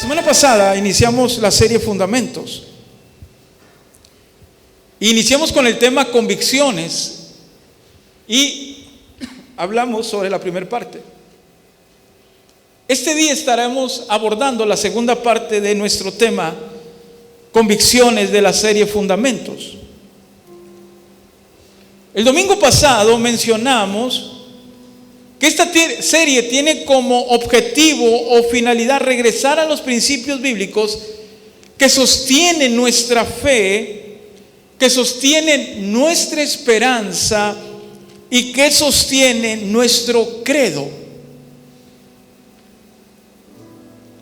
semana pasada iniciamos la serie Fundamentos. Iniciamos con el tema convicciones y hablamos sobre la primera parte. Este día estaremos abordando la segunda parte de nuestro tema, convicciones de la serie Fundamentos. El domingo pasado mencionamos que esta serie tiene como objetivo o finalidad regresar a los principios bíblicos que sostienen nuestra fe, que sostienen nuestra esperanza y que sostienen nuestro credo.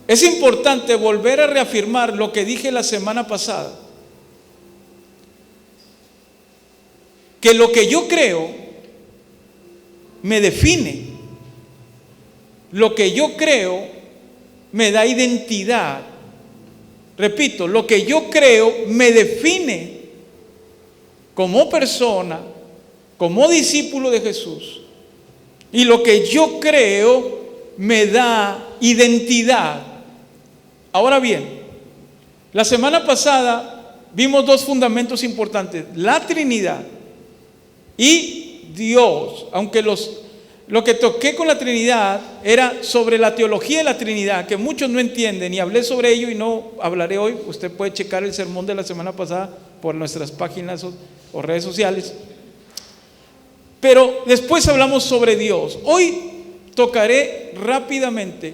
Es importante volver a reafirmar lo que dije la semana pasada, que lo que yo creo me define. Lo que yo creo me da identidad. Repito, lo que yo creo me define como persona, como discípulo de Jesús. Y lo que yo creo me da identidad. Ahora bien, la semana pasada vimos dos fundamentos importantes: la Trinidad y Dios. Aunque lo que toqué con la Trinidad era sobre la teología de la Trinidad, que muchos no entienden, y hablé sobre ello y no hablaré hoy. Usted puede checar el sermón de la semana pasada por nuestras páginas o redes sociales. Pero después hablamos sobre Dios. Hoy tocaré rápidamente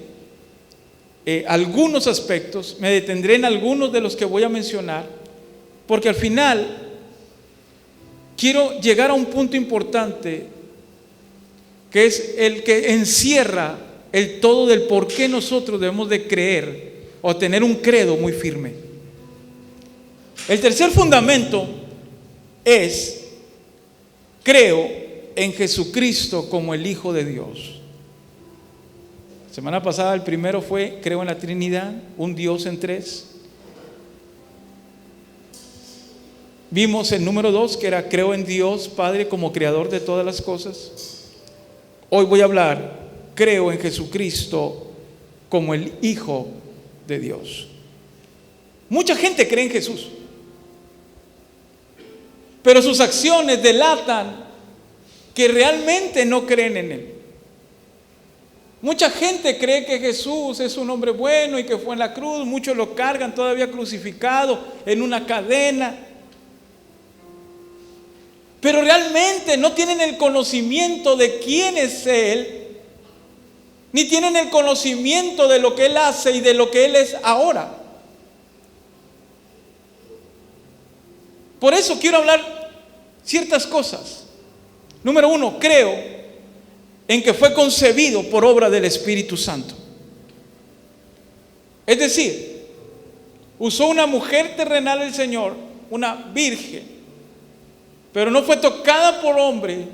algunos aspectos, me detendré en algunos de los que voy a mencionar, porque al final quiero llegar a un punto importante, que es el que encierra el todo del por qué nosotros debemos de creer o tener un credo muy firme. El tercer fundamento es: creo en Jesucristo como el Hijo de Dios. Semana pasada el primero fue: creo en la Trinidad, un Dios en tres. Vimos el número 2, que era: creo en Dios Padre como creador de todas las cosas. Hoy voy a hablar: creo en Jesucristo como el Hijo de Dios. Mucha gente cree en Jesús, pero sus acciones delatan que realmente no creen en Él. Mucha gente cree que Jesús es un hombre bueno y que fue en la cruz. Muchos lo cargan todavía crucificado en una cadena, pero realmente no tienen el conocimiento de quién es Él, ni tienen el conocimiento de lo que Él hace y de lo que Él es ahora. Por eso quiero hablar ciertas cosas. Número 1, creo en que fue concebido por obra del Espíritu Santo. Es decir, usó una mujer terrenal el Señor, una virgen, pero no fue tocada por hombre,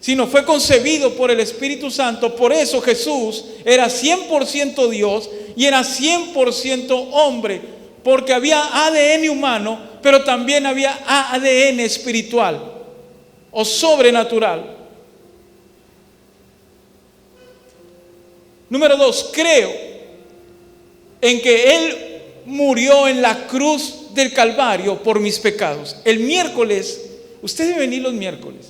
sino fue concebido por el Espíritu Santo. Por eso Jesús era 100% Dios y era 100% hombre, porque había ADN humano, pero también había ADN espiritual o sobrenatural. Número 2, creo en que Él murió en la cruz del Calvario por mis pecados. El miércoles, usted debe venir los miércoles.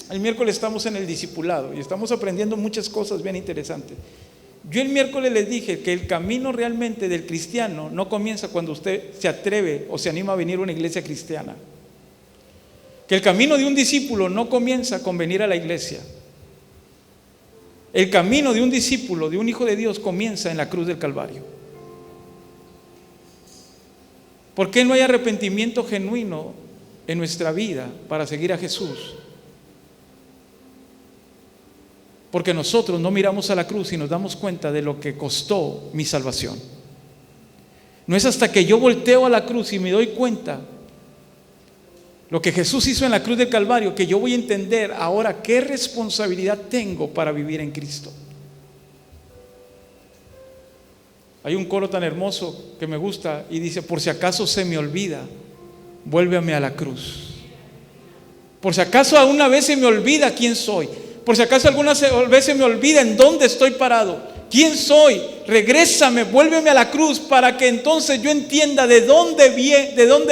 El miércoles estamos en el discipulado y estamos aprendiendo muchas cosas bien interesantes. Yo el miércoles les dije que el camino realmente del cristiano no comienza cuando usted se atreve o se anima a venir a una iglesia cristiana. Que el camino de un discípulo no comienza con venir a la iglesia. El camino de un discípulo, de un hijo de Dios, comienza en la cruz del Calvario. ¿Por qué no hay arrepentimiento genuino en nuestra vida para seguir a Jesús? Porque nosotros no miramos a la cruz y nos damos cuenta de lo que costó mi salvación. No es hasta que yo volteo a la cruz y me doy cuenta lo que Jesús hizo en la cruz del Calvario que yo voy a entender ahora qué responsabilidad tengo para vivir en Cristo. Hay un coro tan hermoso que me gusta y dice: por si acaso se me olvida, vuélveme a la cruz. Por si acaso alguna vez se me olvida quién soy, por si acaso alguna vez se me olvida en dónde estoy parado, ¿Quién soy? Regrésame, vuélveme a la cruz para que entonces yo entienda de dónde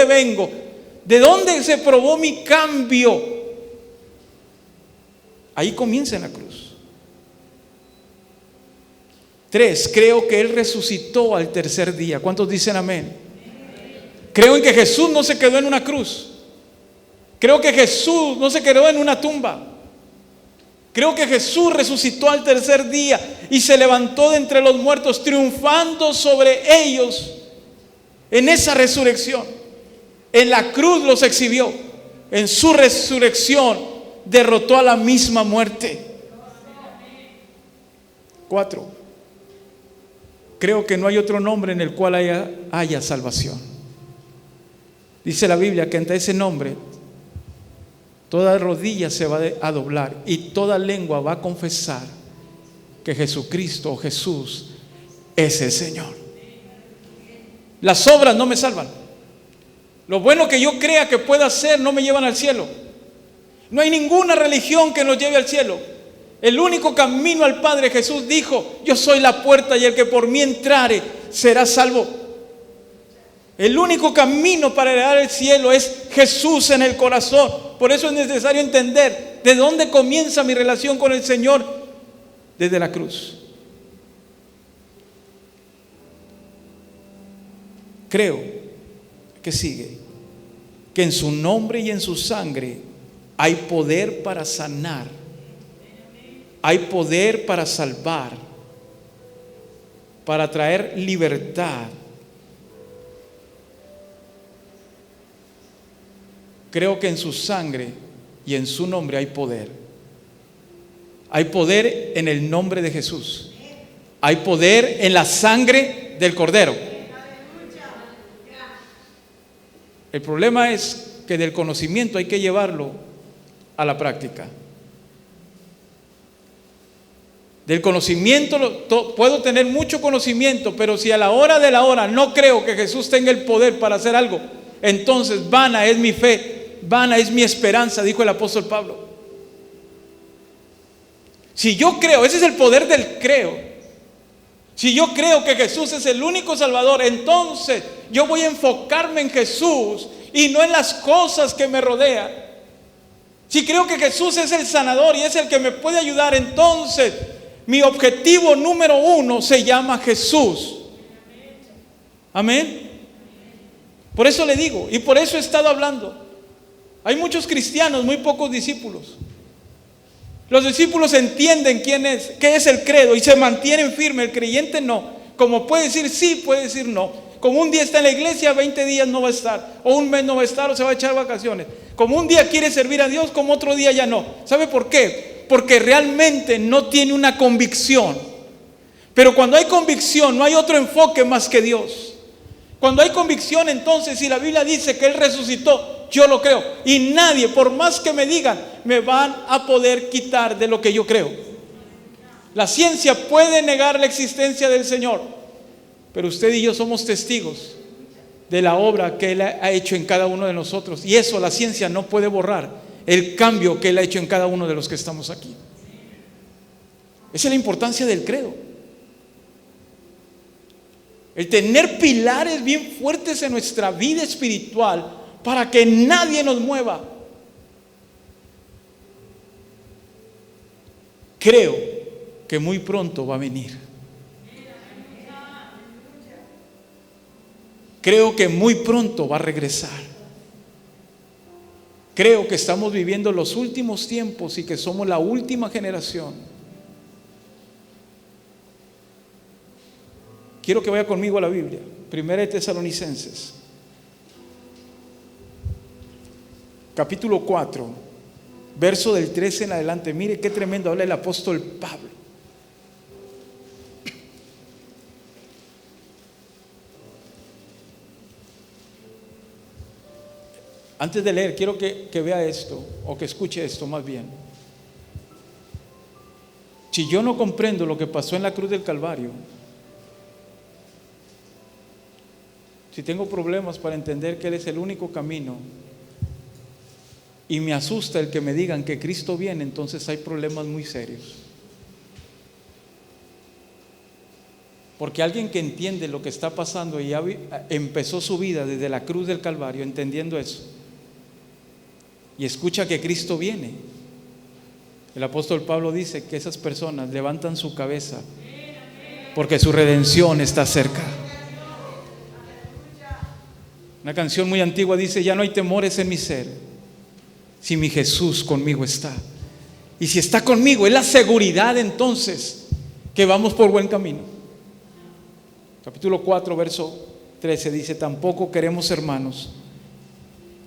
vengo, de dónde se probó mi cambio. Ahí comienza en la cruz. 3, creo que Él resucitó al tercer día. ¿Cuántos dicen amén? Creo en que Jesús no se quedó en una cruz. Creo que Jesús no se quedó en una tumba. Creo que Jesús resucitó al tercer día y se levantó de entre los muertos, triunfando sobre ellos en esa resurrección. En la cruz los exhibió. En su resurrección derrotó a la misma muerte. 4, creo que no hay otro nombre en el cual haya salvación. Dice la Biblia que ante ese nombre toda rodilla se va a doblar y toda lengua va a confesar que Jesucristo o Jesús es el Señor. Las obras no me salvan. Lo bueno que yo crea que pueda hacer no me llevan al cielo. No hay ninguna religión que nos lleve al cielo. El único camino al Padre, Jesús dijo: yo soy la puerta y el que por mí entrare será salvo. El único camino para heredar el cielo es Jesús en el corazón. Por eso es necesario entender de dónde comienza mi relación con el Señor. Desde la cruz. Creo que sigue, que en su nombre y en su sangre hay poder para sanar, hay poder para salvar, para traer libertad. Creo que en su sangre y en su nombre hay poder. Hay poder en el nombre de Jesús. Hay poder en la sangre del Cordero. El problema es que del conocimiento hay que llevarlo a la práctica. Del conocimiento puedo tener mucho conocimiento, pero si a la hora de la hora no creo que Jesús tenga el poder para hacer algo, entonces vana es mi fe, vana es mi esperanza, dijo el apóstol Pablo. Si yo creo, ese es el poder del creo. Si yo creo que Jesús es el único Salvador, entonces yo voy a enfocarme en Jesús y no en las cosas que me rodean. Si creo que Jesús es el sanador y es el que me puede ayudar, entonces mi objetivo número 1 se llama Jesús. Amén. Por eso le digo, y por eso he estado hablando. Hay muchos cristianos, muy pocos discípulos. Los discípulos entienden qué es el credo y se mantienen firmes. El creyente no. Como puede decir sí, puede decir no. Como un día está en la iglesia, 20 días no va a estar, o un mes no va a estar, o se va a echar vacaciones. Como un día quiere servir a Dios, como otro día ya no. ¿Sabe por qué? Porque realmente no tiene una convicción. Pero cuando hay convicción, no hay otro enfoque más que Dios. Cuando hay convicción, entonces, si la Biblia dice que Él resucitó, yo lo creo. Y nadie, por más que me digan, me van a poder quitar de lo que yo creo. La ciencia puede negar la existencia del Señor, pero usted y yo somos testigos de la obra que Él ha hecho en cada uno de nosotros. Y eso la ciencia no puede borrar, el cambio que Él ha hecho en cada uno de los que estamos aquí. Esa es la importancia del credo. El tener pilares bien fuertes en nuestra vida espiritual para que nadie nos mueva. Creo que muy pronto va a venir. Creo que muy pronto va a regresar. Creo que estamos viviendo los últimos tiempos y que somos la última generación. Quiero que vaya conmigo a la Biblia. Primera de Tesalonicenses, capítulo 4, verso del 13 en adelante. Mire qué tremendo habla el apóstol Pablo. Antes de leer, quiero que vea esto, o que escuche esto más bien. Si yo no comprendo lo que pasó en la cruz del Calvario, si tengo problemas para entender que Él es el único camino, y me asusta el que me digan que Cristo viene, entonces hay problemas muy serios. Porque alguien que entiende lo que está pasando y ya empezó su vida desde la cruz del Calvario entendiendo eso, y escucha que Cristo viene, el apóstol Pablo dice que esas personas levantan su cabeza porque su redención está cerca. Una canción muy antigua dice: ya no hay temores en mi ser, si mi Jesús conmigo está. Y si está conmigo, es la seguridad entonces que vamos por buen camino. Capítulo 4, verso 13 dice: tampoco queremos, hermanos,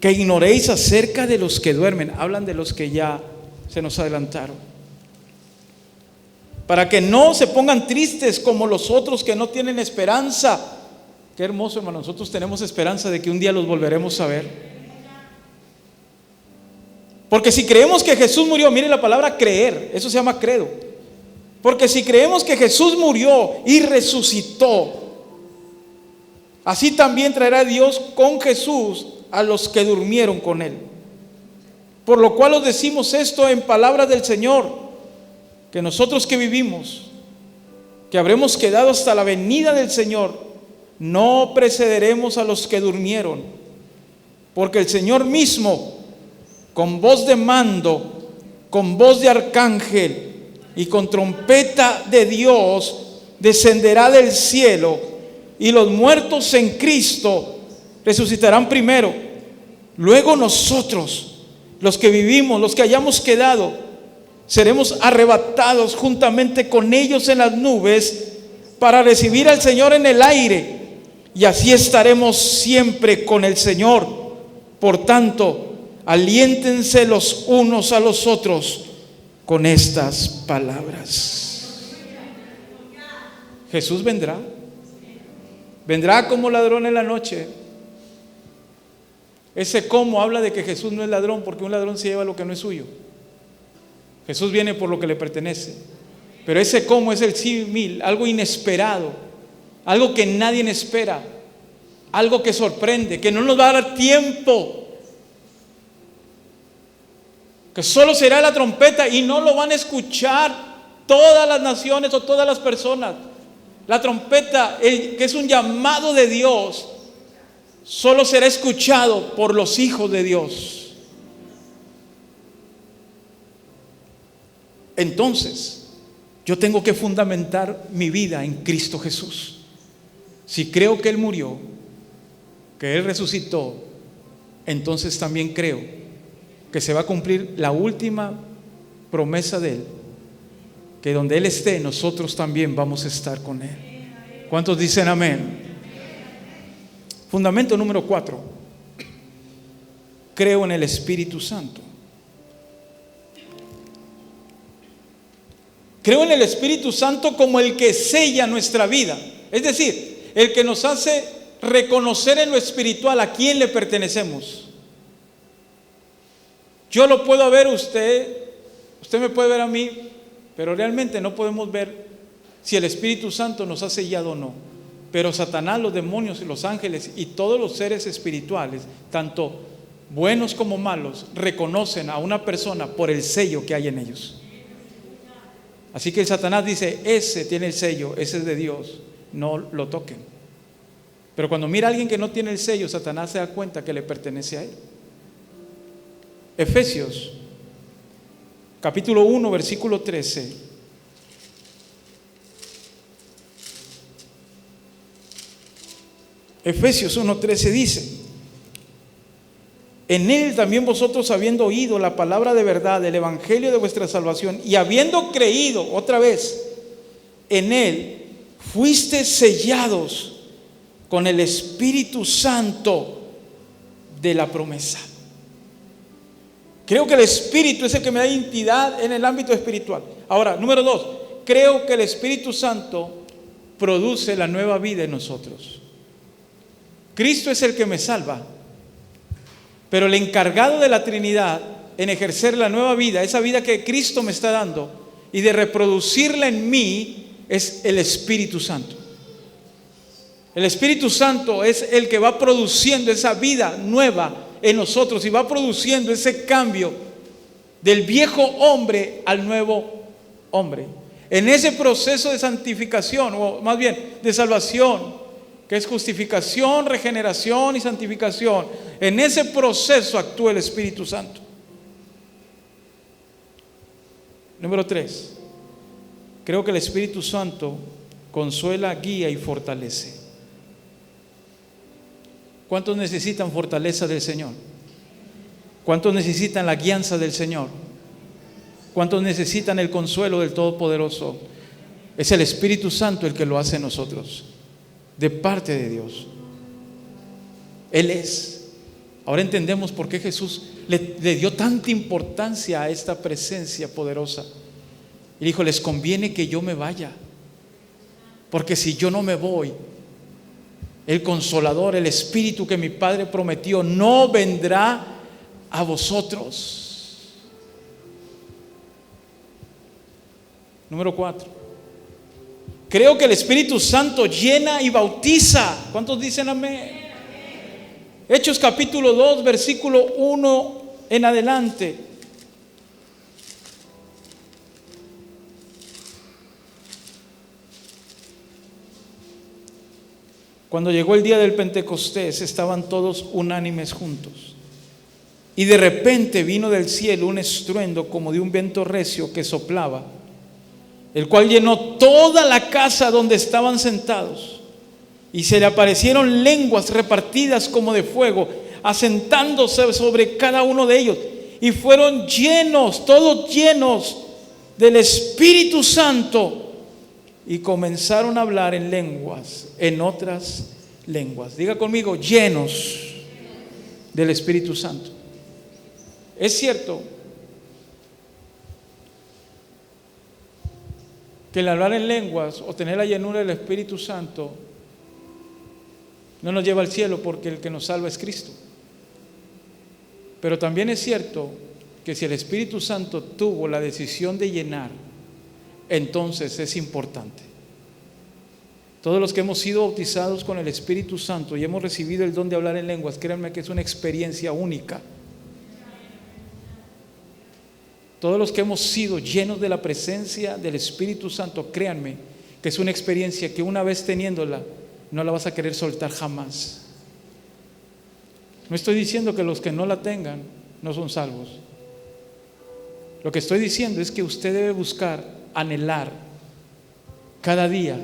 que ignoréis acerca de los que duermen. Hablan de los que ya se nos adelantaron, para que no se pongan tristes como los otros que no tienen esperanza. Qué hermoso, hermano, nosotros tenemos esperanza de que un día los volveremos a ver. Porque si creemos que Jesús murió, mire la palabra creer, eso se llama credo. Porque si creemos que Jesús murió y resucitó, así también traerá Dios con Jesús a los que durmieron con Él. Por lo cual os decimos esto en palabra del Señor, que nosotros que vivimos, que habremos quedado hasta la venida del Señor, no precederemos a los que durmieron. Porque el Señor mismo, con voz de mando, con voz de arcángel y con trompeta de Dios, descenderá del cielo, y los muertos en Cristo resucitarán primero. Luego nosotros, los que vivimos, los que hayamos quedado, seremos arrebatados juntamente con ellos en las nubes para recibir al Señor en el aire, y así estaremos siempre con el Señor. Por tanto, aliéntense los unos a los otros con estas palabras. Jesús vendrá. Vendrá como ladrón en la noche. Ese cómo habla de que Jesús no es ladrón, porque un ladrón se lleva lo que no es suyo. Jesús viene por lo que le pertenece. Pero ese cómo es el símil, algo inesperado, algo que nadie espera, algo que sorprende, que no nos va a dar tiempo, que solo será la trompeta y no lo van a escuchar todas las naciones o todas las personas. La trompeta, que es un llamado de Dios, solo será escuchado por los hijos de Dios. Entonces, yo tengo que fundamentar mi vida en Cristo Jesús. Si creo que Él murió, que Él resucitó, entonces también creo que se va a cumplir la última promesa de Él, que donde Él esté, nosotros también vamos a estar con Él. ¿Cuántos dicen amén? Fundamento número 4. Creo en el Espíritu Santo. Creo en el Espíritu Santo como el que sella nuestra vida. Es decir, el que nos hace reconocer en lo espiritual a quién le pertenecemos. Yo lo puedo ver usted me puede ver a mí, pero realmente no podemos ver si el Espíritu Santo nos ha sellado o no. Pero Satanás, los demonios y los ángeles y todos los seres espirituales, tanto buenos como malos, reconocen a una persona por el sello que hay en ellos. Así que el Satanás dice: ese tiene el sello, ese es de Dios, no lo toquen. Pero cuando mira a alguien que no tiene el sello, Satanás se da cuenta que le pertenece a él. Efesios capítulo 1 versículo 13. Efesios 1:13 dice: en Él también vosotros, habiendo oído la palabra de verdad, el evangelio de vuestra salvación, y habiendo creído, otra vez, en Él, fuiste sellados con el Espíritu Santo de la promesa. Creo que el Espíritu es el que me da identidad en el ámbito espiritual. Ahora, número 2, creo que el Espíritu Santo produce la nueva vida en nosotros. Cristo es el que me salva, pero el encargado de la Trinidad en ejercer la nueva vida, esa vida que Cristo me está dando, y de reproducirla en mí, es el Espíritu Santo. El Espíritu Santo es el que va produciendo esa vida nueva en nosotros y va produciendo ese cambio del viejo hombre al nuevo hombre. En ese proceso de santificación, o más bien de salvación, que es justificación, regeneración y santificación, en ese proceso actúa el Espíritu Santo. Número 3, creo que el Espíritu Santo consuela, guía y fortalece. ¿Cuántos necesitan fortaleza del Señor? ¿Cuántos necesitan la guianza del Señor? ¿Cuántos necesitan el consuelo del Todopoderoso? Es el Espíritu Santo el que lo hace en nosotros, de parte de Dios. Él es. Ahora entendemos por qué Jesús le dio tanta importancia a esta presencia poderosa. Y dijo, les conviene que yo me vaya, porque si yo no me voy, el Consolador, el Espíritu que mi Padre prometió, no vendrá a vosotros. Número 4, creo que el Espíritu Santo llena y bautiza. ¿Cuántos dicen amén? Hechos capítulo 2, versículo 1 en adelante. Cuando llegó el día del Pentecostés, estaban todos unánimes juntos. Y de repente vino del cielo un estruendo como de un viento recio que soplaba, el cual llenó toda la casa donde estaban sentados. Y se le aparecieron lenguas repartidas como de fuego, asentándose sobre cada uno de ellos. Y fueron llenos, todos llenos del Espíritu Santo. Y comenzaron a hablar en lenguas, en otras lenguas. Diga conmigo, llenos del Espíritu Santo. Es cierto que el hablar en lenguas o tener la llenura del Espíritu Santo no nos lleva al cielo, porque el que nos salva es Cristo. Pero también es cierto que si el Espíritu Santo tuvo la decisión de llenar, entonces es importante. Todos los que hemos sido bautizados con el Espíritu Santo y hemos recibido el don de hablar en lenguas, créanme que es una experiencia única. Todos los que hemos sido llenos de la presencia del Espíritu Santo, créanme que es una experiencia que una vez teniéndola, no la vas a querer soltar jamás. No estoy diciendo que los que no la tengan no son salvos. Lo que estoy diciendo es que usted debe buscar, anhelar cada día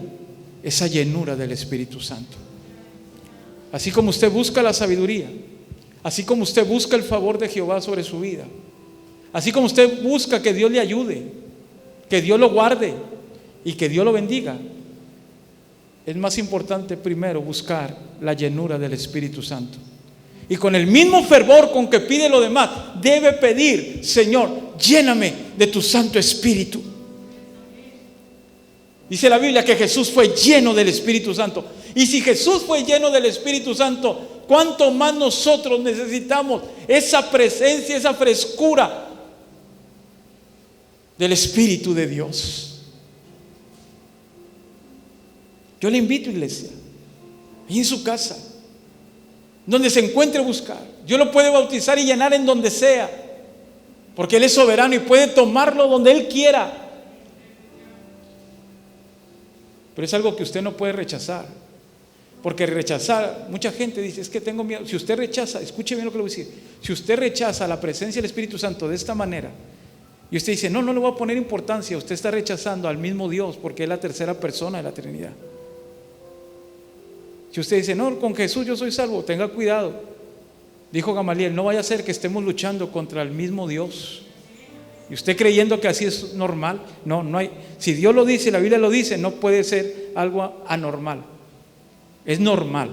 esa llenura del Espíritu Santo. Así como usted busca la sabiduría, así como usted busca el favor de Jehová sobre su vida, así como usted busca que Dios le ayude, que Dios lo guarde y que Dios lo bendiga, es más importante primero buscar la llenura del Espíritu Santo. Y con el mismo fervor con que pide lo demás, debe pedir: Señor, lléname de tu Santo Espíritu. Dice la Biblia que Jesús fue lleno del Espíritu Santo. Y si Jesús fue lleno del Espíritu Santo, ¿cuánto más nosotros necesitamos esa presencia, esa frescura del Espíritu de Dios? Yo le invito, iglesia, ahí en su casa, donde se encuentre, buscar. Dios lo puede bautizar y llenar en donde sea, porque Él es soberano y puede tomarlo donde Él quiera. Pero es algo que usted no puede rechazar, porque rechazar, mucha gente dice: es que tengo miedo. Si usted rechaza, escuche bien lo que le voy a decir, si usted rechaza la presencia del Espíritu Santo de esta manera, y usted dice: no le voy a poner importancia, usted está rechazando al mismo Dios, porque es la tercera persona de la Trinidad. Si usted dice: no, con Jesús yo soy salvo, tenga cuidado. Dijo Gamaliel: no vaya a ser que estemos luchando contra el mismo Dios. Y usted creyendo que así es normal. No hay. Si Dios lo dice, la Biblia lo dice, no puede ser algo anormal. Es normal.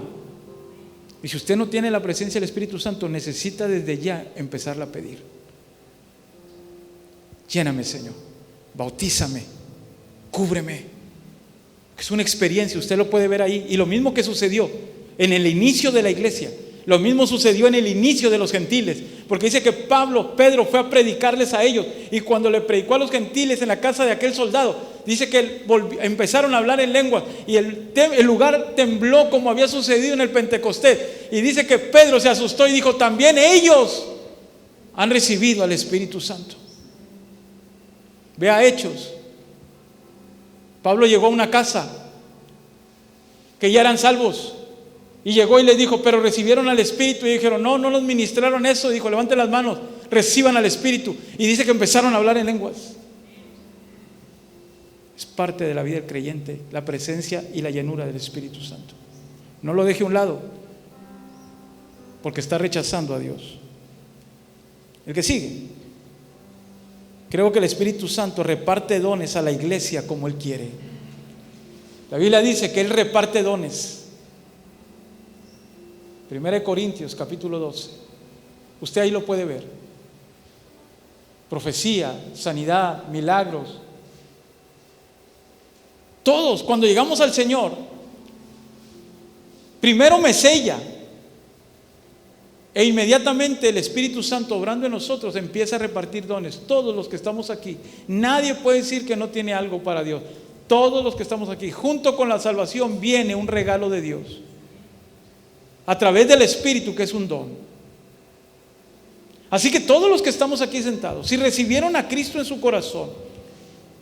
Y si usted no tiene la presencia del Espíritu Santo, necesita desde ya empezarla a pedir. Lléname, Señor, bautízame, cúbreme. Es una experiencia, usted lo puede ver ahí. Y lo mismo que sucedió en el inicio de la iglesia, lo mismo sucedió en el inicio de los gentiles, porque dice que Pedro fue a predicarles a ellos, y cuando le predicó a los gentiles en la casa de aquel soldado, dice que empezaron a hablar en lenguas, y el lugar tembló como había sucedido en el Pentecostés, y dice que Pedro se asustó y dijo: también ellos han recibido al Espíritu Santo. Vea Hechos Pablo llegó a una casa que ya eran salvos y llegó y les dijo, pero recibieron al Espíritu, y dijeron, no nos ministraron eso. Dijo, levanten las manos, reciban al Espíritu, y dice que empezaron a hablar en lenguas. Es parte de la vida del creyente, la presencia y la llenura del Espíritu Santo. No lo deje a un lado, porque está rechazando a Dios. El que sigue. Creo que el Espíritu Santo reparte dones a la iglesia como Él quiere. La Biblia dice que Él reparte dones. 1 Corintios capítulo 12. Usted ahí lo puede ver. Profecía, sanidad, milagros. Todos, cuando llegamos al Señor, primero me sella, e inmediatamente el Espíritu Santo obrando en nosotros empieza a repartir dones. Todos los que estamos aquí, nadie puede decir que no tiene algo para Dios. Todos los que estamos aquí, junto con la salvación viene un regalo de Dios a través del Espíritu, que es un don. Así que todos los que estamos aquí sentados, si recibieron a Cristo en su corazón,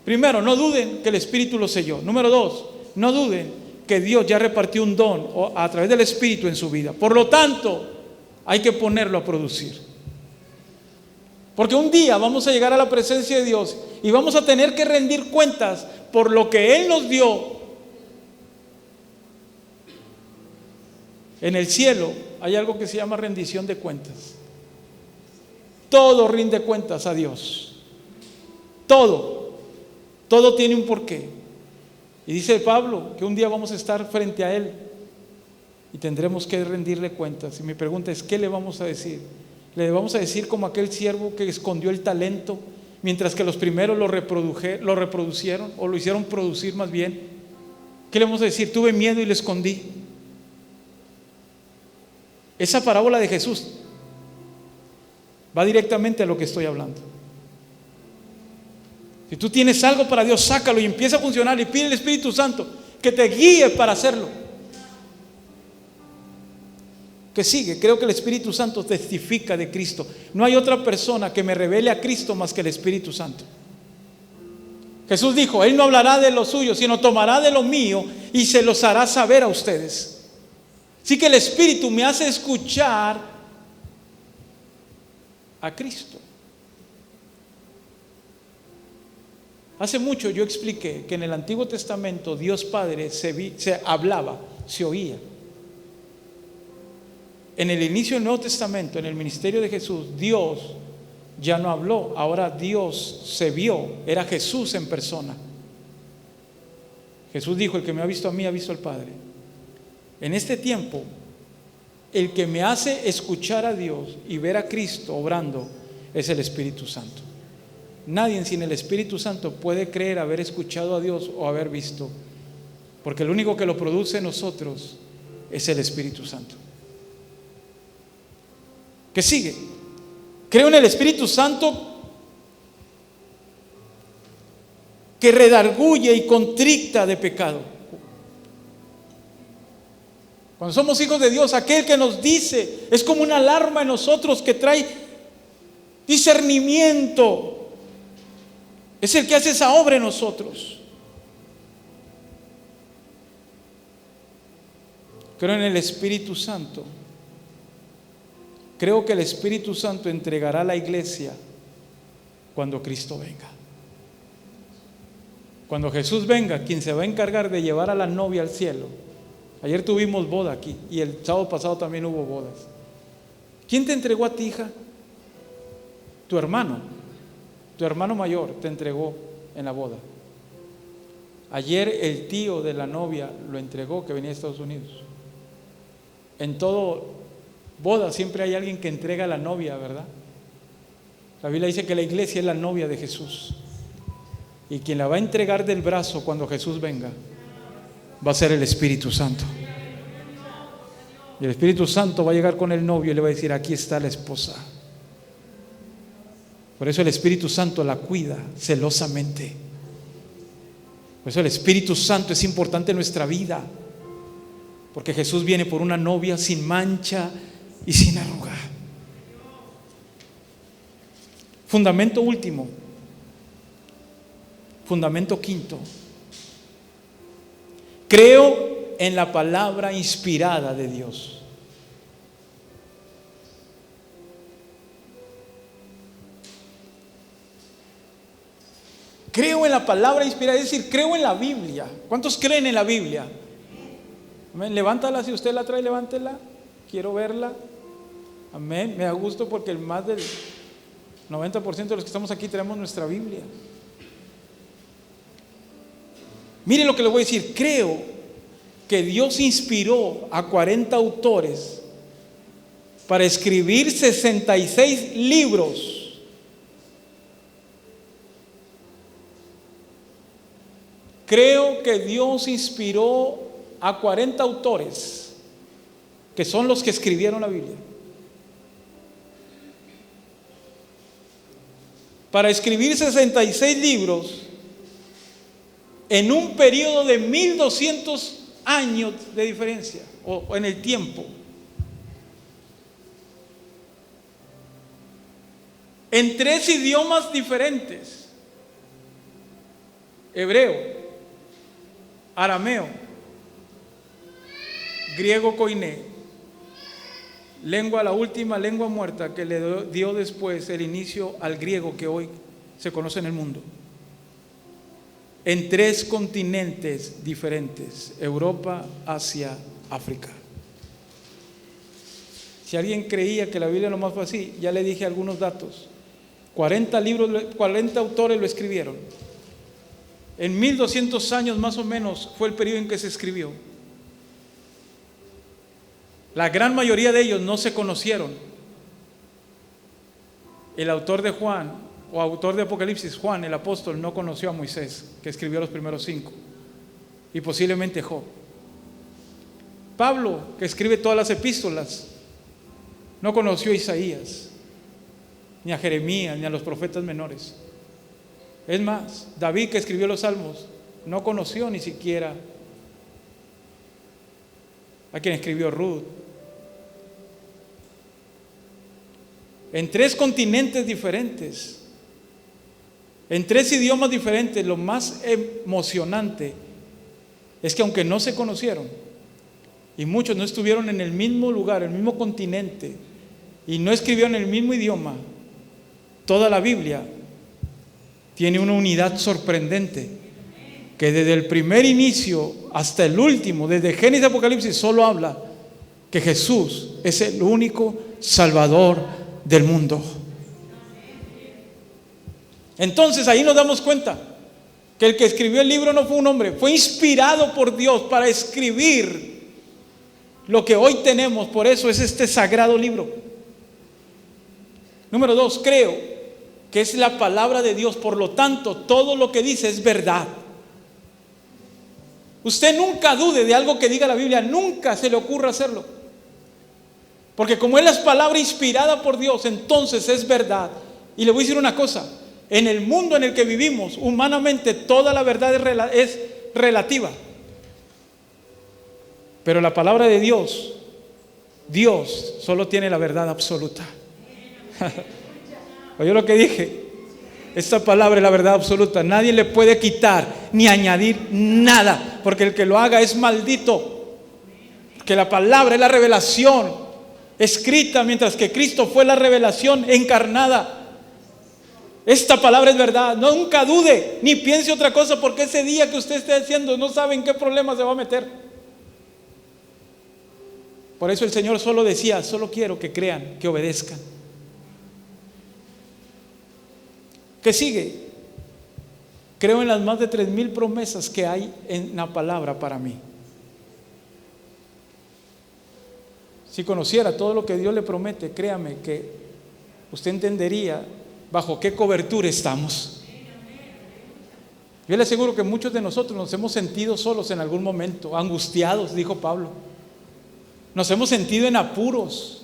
primero, no duden que el Espíritu lo selló. Número 2, no duden que Dios ya repartió un don a través del Espíritu en su vida. Por lo tanto, hay que ponerlo a producir. Porque un día vamos a llegar a la presencia de Dios y vamos a tener que rendir cuentas por lo que Él nos dio. En el cielo hay algo que se llama rendición de cuentas. Todo rinde cuentas a Dios. Todo tiene un porqué. Y dice Pablo que un día vamos a estar frente a Él y tendremos que rendirle cuentas. Y mi pregunta es, ¿qué le vamos a decir? ¿Le vamos a decir como aquel siervo que escondió el talento mientras que los primeros lo reproducieron, o lo hicieron producir más bien? ¿Qué le vamos a decir? Tuve miedo y le escondí. Esa parábola de Jesús va directamente a lo que estoy hablando. Si tú tienes algo para Dios, sácalo y empieza a funcionar, y pide al Espíritu Santo que te guíe para hacerlo. Que sigue, creo que el Espíritu Santo testifica de Cristo. No hay otra persona que me revele a Cristo más que el Espíritu Santo. Jesús dijo, Él no hablará de lo suyo, sino tomará de lo mío y se los hará saber a ustedes. Así que el Espíritu me hace escuchar a Cristo. Hace mucho yo expliqué que en el Antiguo Testamento Dios Padre se hablaba, se oía. En el inicio del Nuevo Testamento, en el ministerio de Jesús, Dios ya no habló, ahora Dios se vio, era Jesús en persona. Jesús dijo, el que me ha visto a mí ha visto al Padre. En este tiempo, el que me hace escuchar a Dios y ver a Cristo obrando es el Espíritu Santo. Nadie sin el Espíritu Santo puede creer haber escuchado a Dios o haber visto, porque el único que lo produce en nosotros es el Espíritu Santo. ¿Qué sigue? Creo en el Espíritu Santo que redarguye y contricta de pecado. Cuando somos hijos de Dios, aquel que nos dice, es como una alarma en nosotros que trae discernimiento. Es el que hace esa obra en nosotros. Creo en el Espíritu Santo. Creo que el Espíritu Santo entregará a la iglesia cuando Cristo venga. Cuando Jesús venga, quien se va a encargar de llevar a la novia al cielo. Ayer tuvimos boda aquí y el sábado pasado también hubo bodas. ¿Quién te entregó a ti, hija? Tu hermano mayor te entregó en la boda. Ayer el tío de la novia lo entregó, que venía de Estados Unidos. En todo boda siempre hay alguien que entrega a la novia, ¿verdad? La Biblia dice que la iglesia es la novia de Jesús, y quien la va a entregar del brazo cuando Jesús venga va a ser el Espíritu Santo. Y el Espíritu Santo va a llegar con el novio y le va a decir, aquí está la esposa. Por eso el Espíritu Santo la cuida celosamente. Por eso el Espíritu Santo es importante en nuestra vida, porque Jesús viene por una novia sin mancha y sin arruga. Fundamento último, fundamento quinto. Creo en la palabra inspirada de Dios. Creo en la palabra inspirada, es decir, creo en la Biblia. ¿Cuántos creen en la Biblia? Amén. Levántala, si usted la trae, levántela. Quiero verla. Amén. Me da gusto porque más del 90% de los que estamos aquí tenemos nuestra Biblia. Mire lo que le voy a decir. Creo que Dios inspiró a 40 autores para escribir 66 libros. Creo que Dios inspiró a 40 autores, que son los que escribieron la Biblia, para escribir 66 libros en un periodo de 1200 años de diferencia, o en el tiempo, en 3 idiomas diferentes: hebreo, arameo, griego koiné, la última lengua muerta que le dio después el inicio al griego que hoy se conoce en el mundo. En 3 continentes diferentes: Europa, Asia, África. Si alguien creía que la Biblia nomás fue así, ya le dije algunos datos. 40 libros, 40 autores lo escribieron. En 1200 años más o menos fue el periodo en que se escribió. La gran mayoría de ellos no se conocieron. El autor de Juan, o autor de Apocalipsis, Juan el apóstol, no conoció a Moisés, que escribió los primeros 5, y posiblemente Job. Pablo, que escribe todas las epístolas, no conoció a Isaías, ni a Jeremías, ni a los profetas menores. Es más, David, que escribió los salmos, no conoció ni siquiera a quien escribió Ruth. En 3 continentes diferentes, en 3 idiomas diferentes. Lo más emocionante es que aunque no se conocieron y muchos no estuvieron en el mismo lugar, el mismo continente, y no escribieron el mismo idioma, toda la Biblia tiene una unidad sorprendente, que desde el primer inicio hasta el último, desde Génesis a Apocalipsis, solo habla que Jesús es el único Salvador del mundo. Entonces ahí nos damos cuenta que el que escribió el libro no fue un hombre, fue inspirado por Dios para escribir lo que hoy tenemos. Por eso es este sagrado libro. Número 2, creo que es la palabra de Dios, por lo tanto todo lo que dice es verdad. Usted nunca dude de algo que diga la Biblia, nunca se le ocurra hacerlo, porque como es la palabra inspirada por Dios, entonces es verdad. Y le voy a decir una cosa: en el mundo en el que vivimos, humanamente toda la verdad es relativa, pero la palabra de Dios solo tiene la verdad absoluta. ¿Oyó lo que dije? Esta palabra es la verdad absoluta. Nadie le puede quitar ni añadir nada, porque el que lo haga es maldito. Que la palabra es la revelación escrita, mientras que Cristo fue la revelación encarnada. Esta palabra es verdad. Nunca dude ni piense otra cosa, porque ese día que usted esté haciendo no sabe en qué problema se va a meter. Por eso el Señor solo decía: solo quiero que crean, que obedezcan. ¿Qué sigue? Creo en las más de 3000 promesas que hay en la palabra para mí. Si conociera todo lo que Dios le promete, créame que usted entendería bajo qué cobertura estamos. Yo le aseguro que muchos de nosotros nos hemos sentido solos en algún momento, angustiados, dijo Pablo. Nos hemos sentido en apuros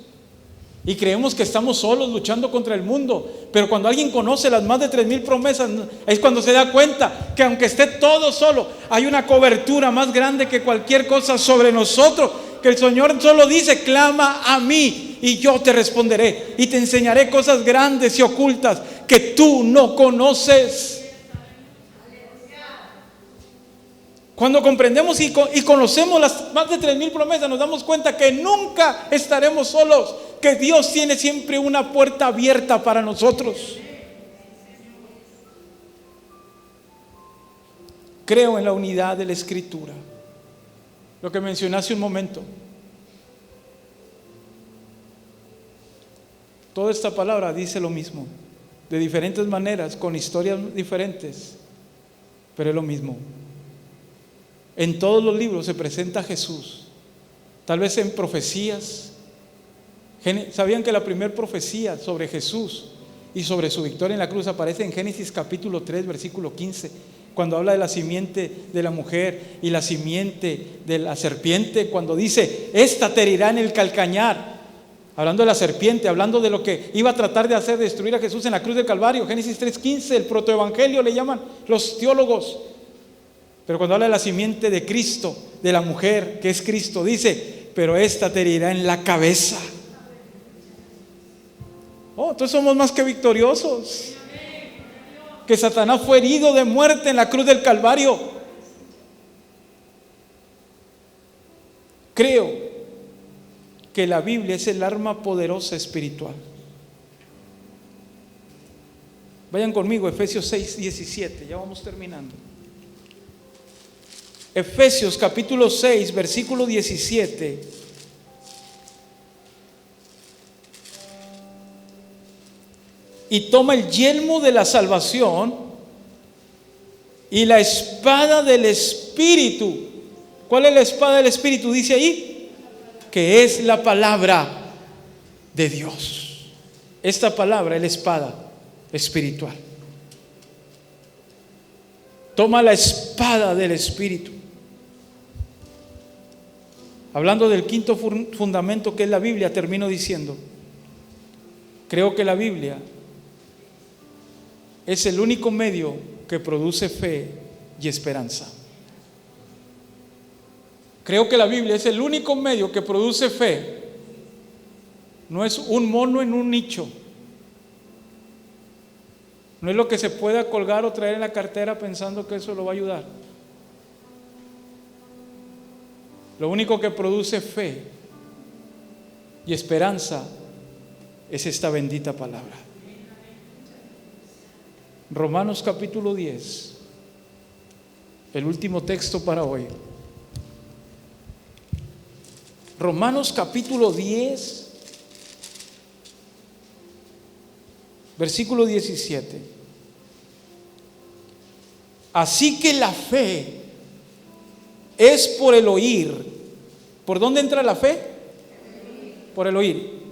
y creemos que estamos solos luchando contra el mundo. Pero cuando alguien conoce las más de 3000 promesas, es cuando se da cuenta que aunque esté todo solo, hay una cobertura más grande que cualquier cosa sobre nosotros. Que el Señor solo dice: clama a mí y yo te responderé y te enseñaré cosas grandes y ocultas que tú no conoces. Cuando comprendemos y conocemos las más de 3,000 promesas, nos damos cuenta que nunca estaremos solos, que Dios tiene siempre una puerta abierta para nosotros. Creo en la unidad de la Escritura, lo que mencioné hace un momento. Toda esta palabra dice lo mismo, de diferentes maneras, con historias diferentes, pero es lo mismo. En todos los libros se presenta a Jesús, tal vez en profecías. ¿Sabían que la primera profecía sobre Jesús y sobre su victoria en la cruz aparece en Génesis capítulo 3, versículo 15? Cuando habla de la simiente de la mujer y la simiente de la serpiente, cuando dice, esta te herirá en el calcañar. Hablando de la serpiente, hablando de lo que iba a tratar de hacer, destruir a Jesús en la cruz del Calvario. Génesis 3:15, el protoevangelio le llaman los teólogos. Pero cuando habla de la simiente de Cristo, de la mujer que es Cristo, dice, pero esta te herirá en la cabeza. Oh, entonces somos más que victoriosos. Que Satanás fue herido de muerte en la cruz del Calvario. Creo que la Biblia es el arma poderosa espiritual. Vayan conmigo, Efesios 6:17, ya vamos terminando. Efesios capítulo 6, versículo 17. Y toma el yelmo de la salvación y la espada del Espíritu. ¿Cuál es la espada del Espíritu? Dice ahí, que es la palabra de Dios. Esta palabra es la espada espiritual. Toma la espada del Espíritu. Hablando del quinto fundamento que es la Biblia, termino diciendo, creo que la Biblia es el único medio que produce fe y esperanza. Creo que la Biblia es el único medio que produce fe. No es un mono en un nicho. No es lo que se pueda colgar o traer en la cartera pensando que eso lo va a ayudar. Lo único que produce fe y esperanza es esta bendita palabra. Romanos capítulo 10, el último texto para hoy. Romanos capítulo 10, versículo 17. Así que la fe es por el oír. ¿Por dónde entra la fe? Por el oír.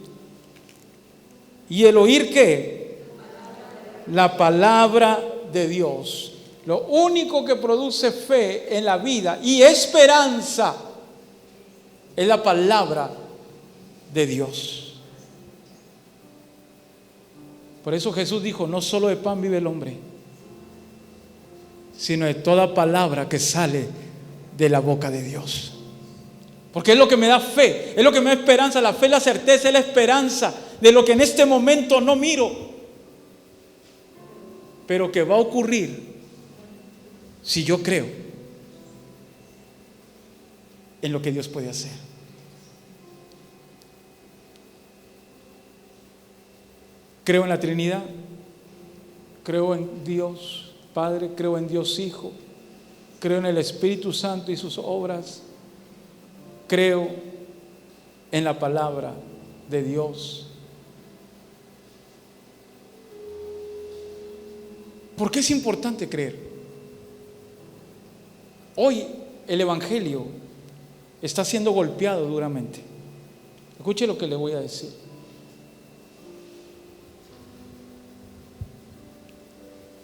¿Y el oír qué? La palabra de Dios. Lo único que produce fe en la vida y esperanza es la palabra de Dios. Por eso Jesús dijo, no solo de pan vive el hombre, sino de toda palabra que sale de la boca de Dios. Porque es lo que me da fe, es lo que me da esperanza. La fe, la certeza, es la esperanza de lo que en este momento no miro, pero que va a ocurrir si yo creo en lo que Dios puede hacer. Creo en la Trinidad, creo en Dios Padre, creo en Dios Hijo, creo en el Espíritu Santo y sus obras, creo en la palabra de Dios. ¿Por qué es importante creer? Hoy el Evangelio está siendo golpeado duramente. Escuche lo que le voy a decir.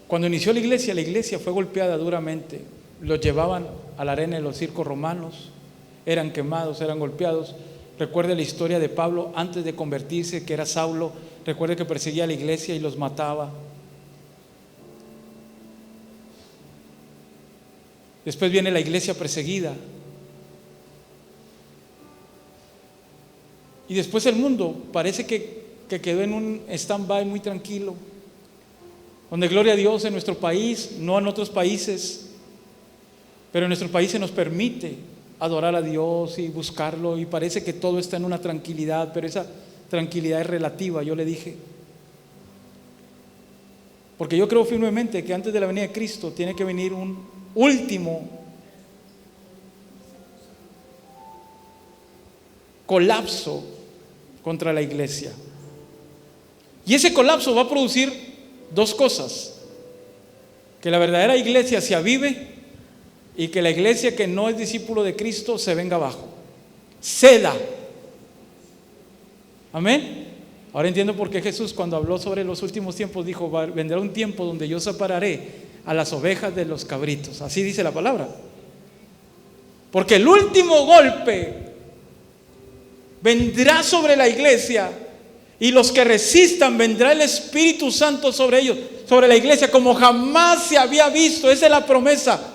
Cuando inició la iglesia fue golpeada duramente. Los llevaban a la arena de los circos romanos, eran quemados, eran golpeados. Recuerde la historia de Pablo antes de convertirse, que era Saulo. Recuerde que perseguía a la iglesia y los mataba. Después viene la iglesia perseguida. Y después el mundo parece que quedó en un stand-by muy tranquilo, donde gloria a Dios en nuestro país, no en otros países, Pero en nuestro país se nos permite adorar a Dios y buscarlo, y parece que todo está en una tranquilidad, pero esa tranquilidad es relativa, yo le dije. Porque yo creo firmemente que antes de la venida de Cristo tiene que venir un último colapso contra la iglesia. Y ese colapso va a producir dos cosas: que la verdadera iglesia se avive y que la iglesia que no es discípulo de Cristo se venga abajo, ceda. Amén. Ahora entiendo por qué Jesús, cuando habló sobre los últimos tiempos, dijo: vendrá un tiempo donde yo separaré a las ovejas de los cabritos. Así dice la palabra. Porque el último golpe vendrá sobre la iglesia, y los que resistan, vendrá el Espíritu Santo sobre ellos, sobre la iglesia, como jamás se había visto. Esa es la promesa.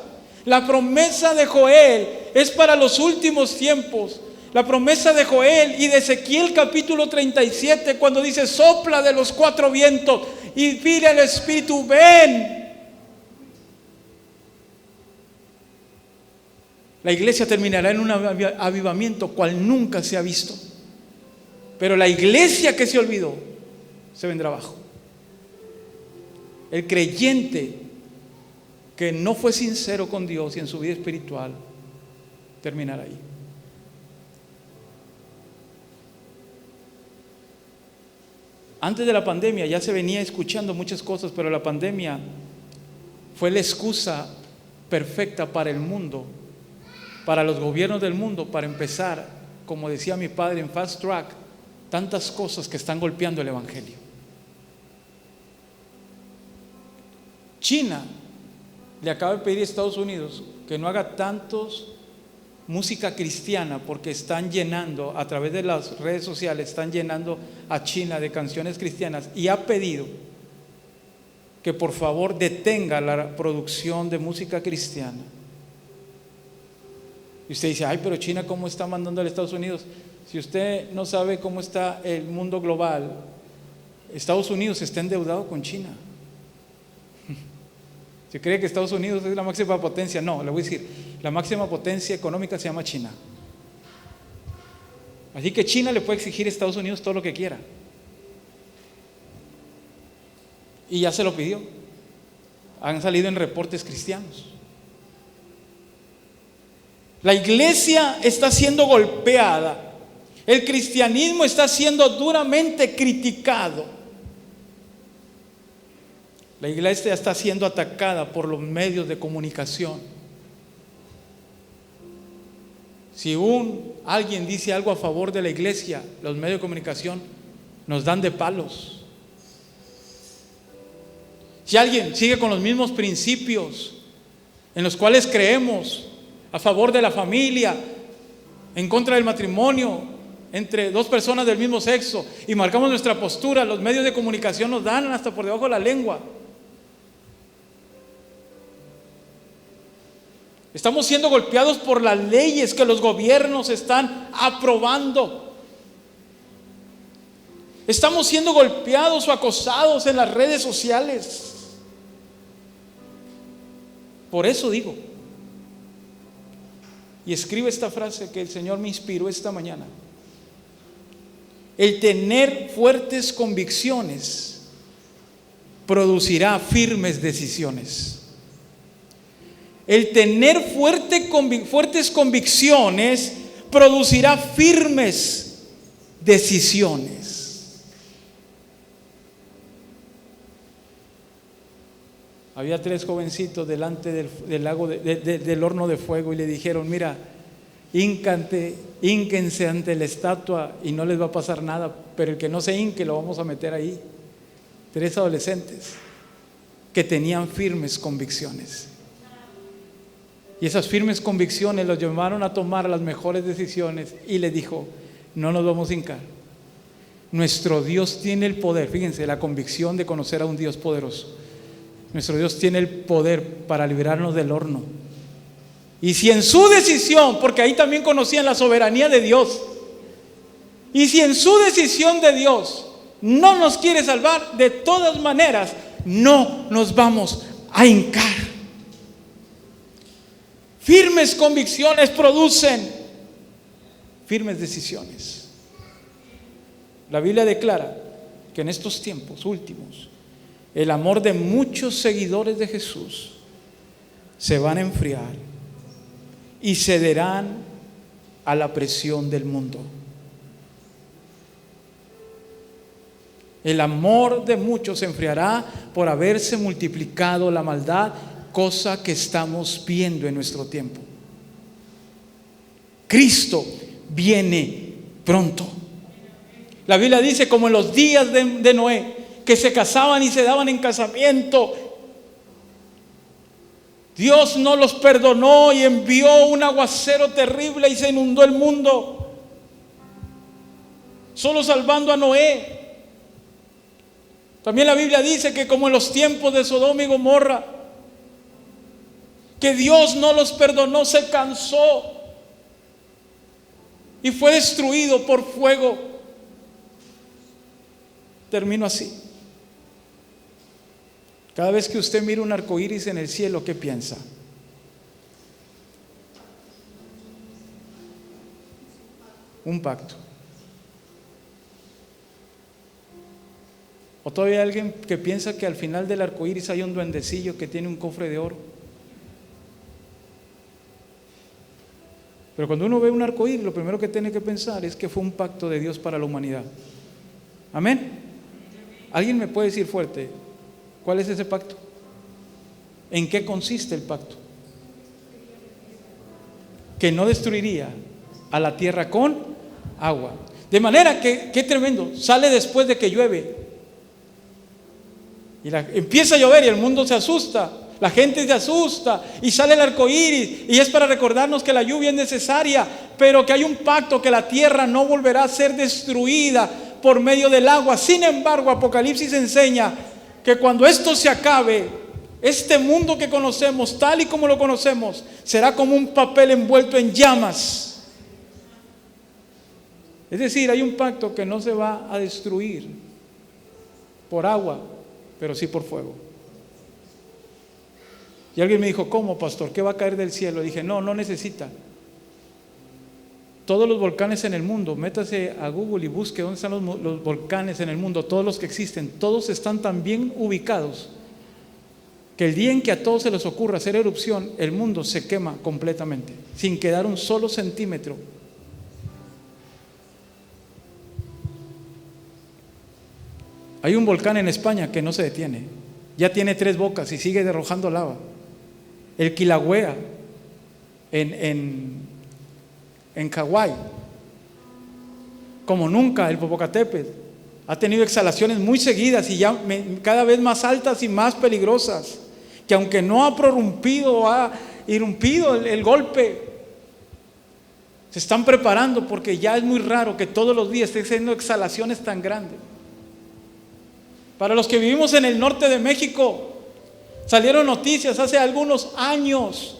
La promesa de Joel es para los últimos tiempos. La promesa de Joel y de Ezequiel capítulo 37, cuando dice: sopla de los cuatro vientos y pide al Espíritu, ven. La iglesia terminará en un avivamiento cual nunca se ha visto. Pero la iglesia que se olvidó se vendrá abajo. El creyente que no fue sincero con Dios y en su vida espiritual terminará ahí. Antes de la pandemia ya se venía escuchando muchas cosas, pero la pandemia fue la excusa perfecta para el mundo, para los gobiernos del mundo, para empezar, como decía mi padre, en fast track, tantas cosas que están golpeando el evangelio. China le acaba de pedir a Estados Unidos que no haga tantos música cristiana, porque están llenando, a través de las redes sociales, están llenando a China de canciones cristianas, y ha pedido que por favor detenga la producción de música cristiana. Y usted dice: ay, pero China, ¿cómo está mandando a Estados Unidos? Si usted no sabe cómo está el mundo global, Estados Unidos está endeudado con China. ¿Se cree que Estados Unidos es la máxima potencia? No, le voy a decir, la máxima potencia económica se llama China. Así que China le puede exigir a Estados Unidos todo lo que quiera. Y ya se lo pidió. Han salido en reportes cristianos. La iglesia está siendo golpeada. El cristianismo está siendo duramente criticado. La iglesia está siendo atacada por los medios de comunicación. Si alguien dice algo a favor de la iglesia, los medios de comunicación nos dan de palos. Si alguien sigue con los mismos principios en los cuales creemos, a favor de la familia, en contra del matrimonio entre dos personas del mismo sexo, y marcamos nuestra postura, los medios de comunicación nos dan hasta por debajo de la lengua. Estamos siendo golpeados por las leyes que los gobiernos están aprobando. Estamos siendo golpeados o acosados en las redes sociales. Por eso digo, y escribe esta frase que el Señor me inspiró esta mañana: el tener fuertes convicciones producirá firmes decisiones. El tener fuertes convicciones producirá firmes decisiones. Había 3 jovencitos delante del lago del horno de fuego, y le dijeron: mira, hínquense ante la estatua y no les va a pasar nada, pero el que no se hinque lo vamos a meter ahí. 3 adolescentes que tenían firmes convicciones. Y esas firmes convicciones los llevaron a tomar las mejores decisiones, y les dijo: no nos vamos a hincar. Nuestro Dios tiene el poder. Fíjense, la convicción de conocer a un Dios poderoso. Nuestro Dios tiene el poder para librarnos del horno. Y si en su decisión, porque ahí también conocían la soberanía de Dios, y si en su decisión de Dios no nos quiere salvar, de todas maneras no nos vamos a hincar. Firmes convicciones producen firmes decisiones. La Biblia declara que en estos tiempos últimos el amor de muchos seguidores de Jesús se van a enfriar y cederán a la presión del mundo. El amor de muchos se enfriará por haberse multiplicado la maldad, cosa que estamos viendo en nuestro tiempo. Cristo viene pronto. La Biblia dice, como en los días de Noé, que se casaban y se daban en casamiento, Dios no los perdonó y envió un aguacero terrible y se inundó el mundo, solo salvando a Noé. También la Biblia dice que como en los tiempos de Sodoma y Gomorra, que Dios no los perdonó, se cansó y fue destruido por fuego. Termino así. Cada vez que usted mira un arco iris en el cielo, ¿qué piensa? Un pacto. ¿O todavía hay alguien que piensa que al final del arco iris hay un duendecillo que tiene un cofre de oro? Pero cuando uno ve un arco iris, lo primero que tiene que pensar es que fue un pacto de Dios para la humanidad. Amén. ¿Alguien me puede decir fuerte cuál es ese pacto? ¿En qué consiste el pacto? Que no destruiría a la tierra con agua. De manera que, qué tremendo, sale después de que llueve. Y empieza a llover y el mundo se asusta, la gente se asusta y sale el arco iris, y es para recordarnos que la lluvia es necesaria, pero que hay un pacto, que la tierra no volverá a ser destruida por medio del agua. Sin embargo, Apocalipsis enseña que cuando esto se acabe, este mundo que conocemos, tal y como lo conocemos, será como un papel envuelto en llamas. Es decir, hay un pacto que no se va a destruir por agua, pero sí por fuego. Y alguien me dijo, ¿cómo, pastor? ¿Qué va a caer del cielo? Dije, no necesita. Todos los volcanes en el mundo, métase a Google y busque dónde están los volcanes en el mundo, todos los que existen, todos están tan bien ubicados que el día en que a todos se les ocurra hacer erupción, el mundo se quema completamente, sin quedar un solo centímetro. Hay un volcán en España que no se detiene, ya tiene 3 bocas y sigue derrojando lava. El Kilauea en Hawái, como nunca. El Popocatépetl ha tenido exhalaciones muy seguidas y ya cada vez más altas y más peligrosas, que aunque no ha prorrumpido, ha irrumpido el golpe, se están preparando, porque ya es muy raro que todos los días estén haciendo exhalaciones tan grandes. Para los que vivimos en el norte de México, salieron noticias hace algunos años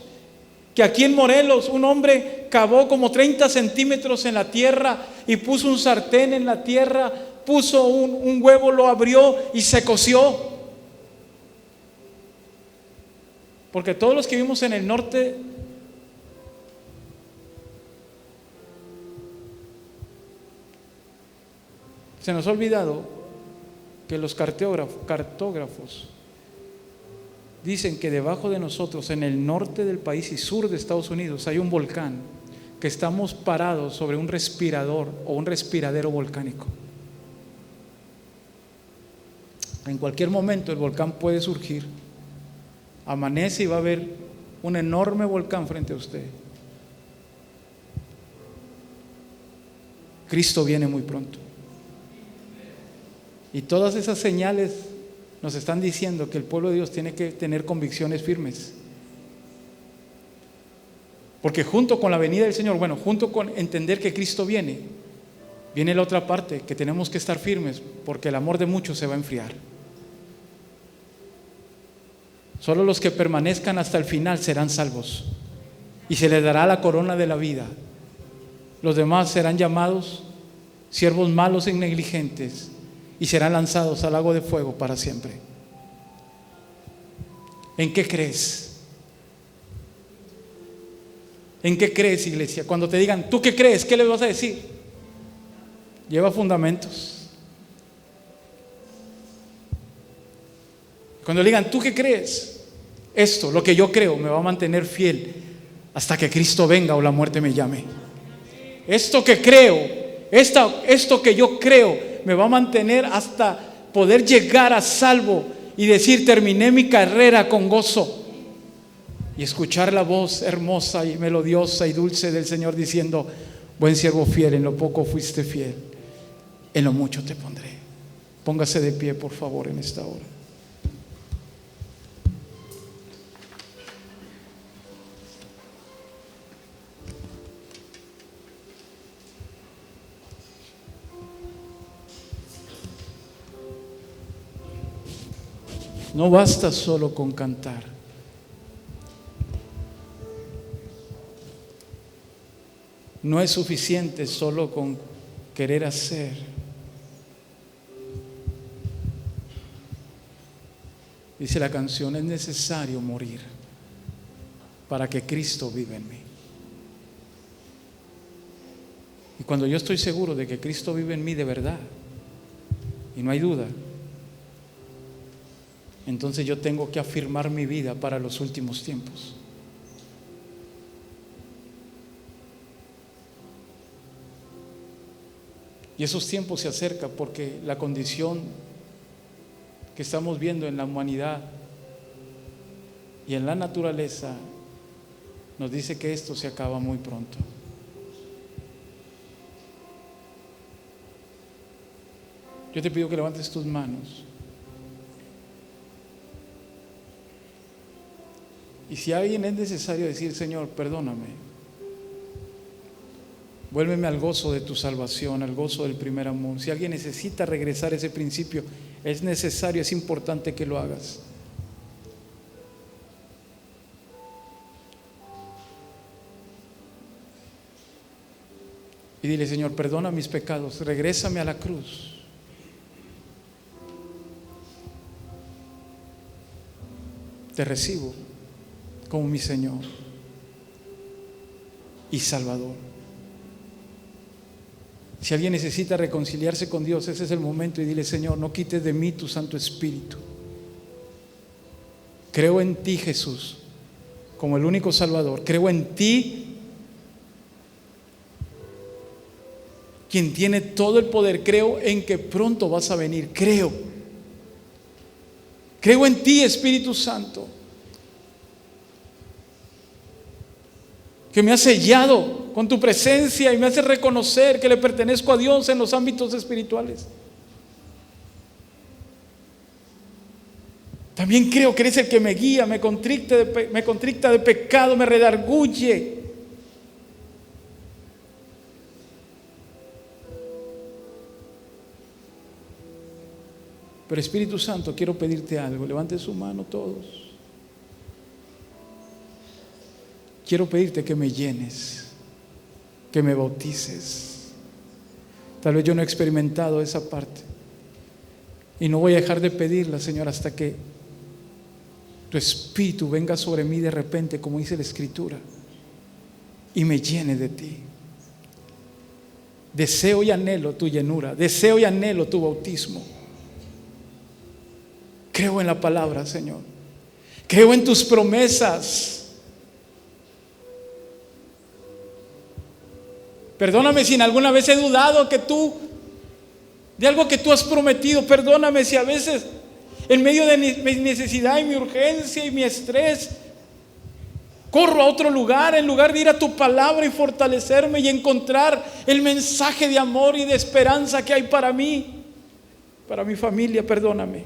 que aquí en Morelos un hombre cavó como 30 centímetros en la tierra y puso un sartén en la tierra, puso un huevo, lo abrió y se coció. Porque todos los que vivimos en el norte se nos ha olvidado que los cartógrafos dicen que debajo de nosotros, en el norte del país y sur de Estados Unidos, hay un volcán, que estamos parados sobre un respirador o un respiradero volcánico. En cualquier momento el volcán puede surgir, amanece y va a haber un enorme volcán frente a usted. Cristo viene muy pronto. Y todas esas señales nos están diciendo que el pueblo de Dios tiene que tener convicciones firmes. Porque junto con la venida del Señor, junto con entender que Cristo viene, viene la otra parte, que tenemos que estar firmes, porque el amor de muchos se va a enfriar. Solo los que permanezcan hasta el final serán salvos y se les dará la corona de la vida. Los demás serán llamados siervos malos e negligentes y serán lanzados al lago de fuego para siempre. ¿En qué crees? ¿En qué crees, iglesia? Cuando te digan, ¿tú qué crees? ¿Qué les vas a decir? Lleva fundamentos. Cuando le digan, ¿tú qué crees? Esto, lo que yo creo, me va a mantener fiel hasta que Cristo venga o la muerte me llame. Esto que creo, esto que yo creo, me va a mantener hasta poder llegar a salvo y decir, terminé mi carrera con gozo. Y escuchar la voz hermosa y melodiosa y dulce del Señor diciendo, buen siervo fiel, en lo poco fuiste fiel, en lo mucho te pondré. Póngase de pie, por favor, en esta hora. No basta solo con cantar. No es suficiente solo con querer hacer. Dice la canción, es necesario morir para que Cristo viva en mí. Y cuando yo estoy seguro de que Cristo vive en mí de verdad, y no hay duda, entonces yo tengo que afirmar mi vida para los últimos tiempos. Y esos tiempos se acercan porque la condición que estamos viendo en la humanidad y en la naturaleza nos dice que esto se acaba muy pronto. Yo te pido que levantes tus manos. Y si a alguien es necesario decir, Señor, perdóname, vuélveme al gozo de tu salvación, al gozo del primer amor. Si alguien necesita regresar a ese principio, es necesario, es importante que lo hagas. Y dile, Señor, perdona mis pecados, regrésame a la cruz. Te recibo como mi Señor y Salvador. Si alguien necesita reconciliarse con Dios, ese es el momento, y dile, Señor, no quites de mí tu Santo Espíritu. Creo en ti, Jesús, como el único Salvador. Creo en ti, quien tiene todo el poder. Creo en que pronto vas a venir. Creo en ti, Espíritu Santo, que me has sellado con tu presencia y me hace reconocer que le pertenezco a Dios en los ámbitos espirituales. También creo que eres el que me guía, me contricta de pecado, me redarguye. Pero Espíritu Santo, quiero pedirte algo. Levante su mano todos. Quiero pedirte que me llenes, que me bautices. Tal vez yo no he experimentado esa parte y no voy a dejar de pedirla, Señor, hasta que tu Espíritu venga sobre mí de repente, como dice la Escritura, y me llene de ti. Deseo y anhelo tu llenura, deseo y anhelo tu bautismo. Creo en la palabra, Señor. Creo en tus promesas. Perdóname si en alguna vez he dudado de algo que tú has prometido. Perdóname si a veces, en medio de mi necesidad y mi urgencia y mi estrés, corro a otro lugar en lugar de ir a tu palabra y fortalecerme y encontrar el mensaje de amor y de esperanza que hay para mí, para mi familia. Perdóname.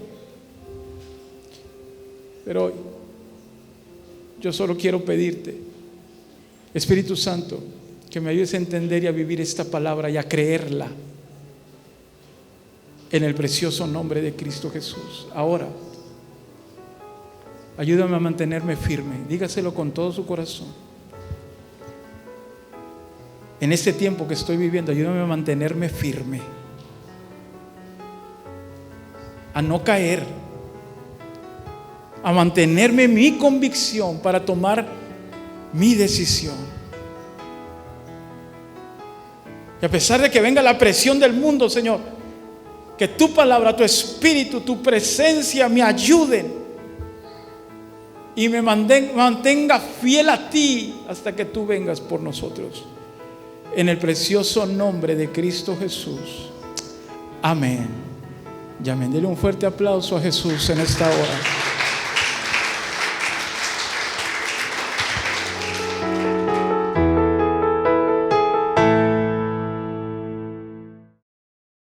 Pero hoy yo solo quiero pedirte, Espíritu Santo, que me ayudes a entender y a vivir esta palabra y a creerla en el precioso nombre de Cristo Jesús. Ahora, ayúdame a mantenerme firme. Dígaselo con todo su corazón. En este tiempo que estoy viviendo, ayúdame a mantenerme firme, a no caer, a mantenerme mi convicción para tomar mi decisión. Y a pesar de que venga la presión del mundo, Señor, que tu palabra, tu espíritu, tu presencia me ayuden y me mantenga fiel a ti hasta que tú vengas por nosotros. En el precioso nombre de Cristo Jesús. Amén. Y amén. Dele un fuerte aplauso a Jesús en esta hora.